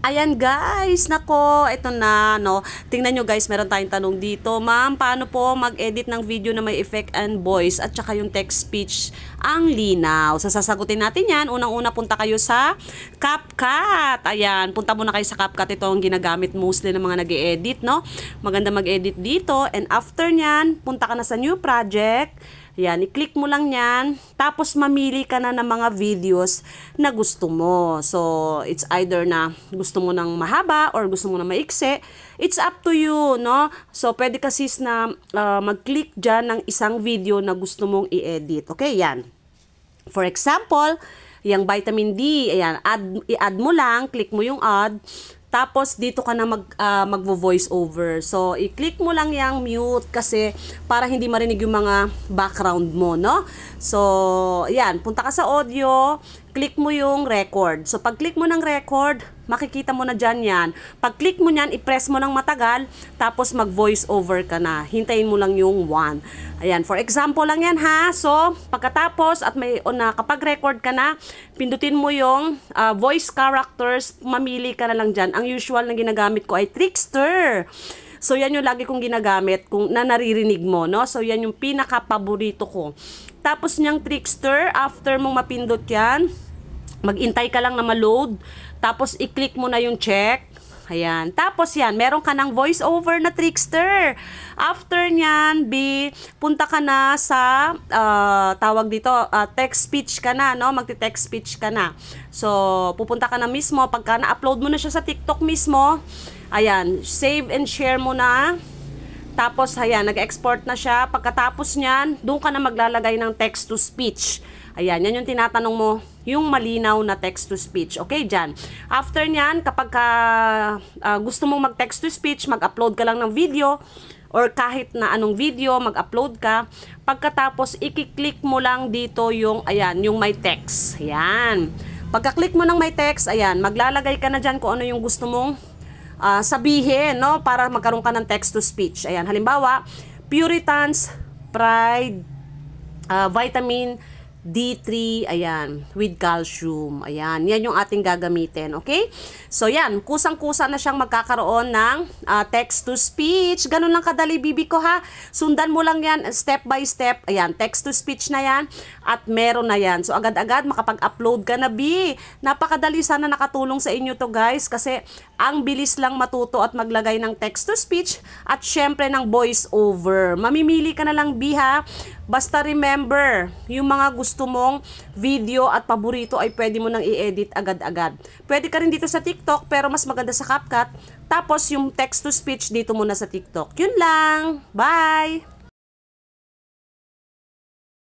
Ayan guys, nako, ito na, no. Tingnan nyo guys, meron tayong tanong dito. Ma'am, paano po mag-edit ng video na may effect and voice at saka yung text speech ang linaw? Sasagutin natin yan. Unang-una, punta kayo sa CapCut. Ayan, punta muna kayo sa CapCut. Ito ang ginagamit mostly ng mga nag-e-edit, no. Maganda mag-edit dito. And after nyan, punta ka na sa new project. Yan, i-click mo lang yan. Tapos, mamili ka na ng mga videos na gusto mo. So, it's either na gusto mo ng mahaba or gusto mo na maiksi. It's up to you, no? So, pwede ka sis na mag-click dyan ng isang video na gusto mong i-edit. Okay, yan. For example, yung vitamin D, ayan, i-add mo lang, click mo yung add. Tapos, dito ka na magvo-voice over. So, i-click mo lang yung mute kasi para hindi marinig yung mga background mo, no? So, yan. Punta ka sa audio, click mo yung record. So, pag-click mo ng record, makikita mo na dyan yan. Pag-click mo nyan, i-press mo ng matagal, tapos mag-voice over ka na. Hintayin mo lang yung 1. Ayan, for example lang yan ha. So, pagkatapos at kapag-record ka na, pindutin mo yung voice characters, mamili ka na lang dyan. Ang usual na ginagamit ko ay Trickster. So, yan yung lagi kong ginagamit kung naririnig mo, no? So, yan yung pinaka-paborito ko. Tapos niyang Trickster, after mong mapindot yan, mag-intay ka lang na ma-load. Tapos, i-click mo na yung check. Ayan. Tapos yan, meron ka ng voice over na Trickster. After nyan, punta ka na sa, tawag dito, text speech ka na, no? Magti-text speech ka na. So, pupunta ka na mismo. Pagka na-upload mo na siya sa TikTok mismo, ayan, save and share mo na. Tapos, ayan, nag-export na siya. Pagkatapos nyan, doon ka na maglalagay ng text to speech. Ayan, yan yung tinatanong mo, yung malinaw na text to speech. Okay, dyan. After nyan, kapag gusto mong mag-text to speech, mag-upload ka lang ng video, or kahit na anong video, mag-upload ka. Pagkatapos, i-click mo lang dito yung, ayan, yung may text. Ayan. Pagka-click mo ng may text, ayan, maglalagay ka na dyan kung ano yung gusto mong sabihin, no? Para magkaroon ka ng text to speech. Ayan, halimbawa, Puritans, Pride, vitamin D3, ayan, with calcium. Ayan, yan yung ating gagamitin, okay? So, yan, kusang-kusa na siyang magkakaroon ng text to speech. Ganun lang kadali, bibi ko ha. Sundan mo lang yan, step by step. Ayan, text to speech na yan. At meron na yan. So, agad-agad makapag-upload ka na, bi. Napakadali, sana nakatulong sa inyo to, guys. Kasi, ang bilis lang matuto at maglagay ng text to speech. At syempre, ng voice over. Mamimili ka na lang, bi, ha. Basta remember, yung mga gusto mong video at paborito ay pwede mo nang i-edit agad-agad. Pwede ka rin dito sa TikTok pero mas maganda sa CapCut. Tapos yung text to speech dito muna sa TikTok. Yun lang. Bye!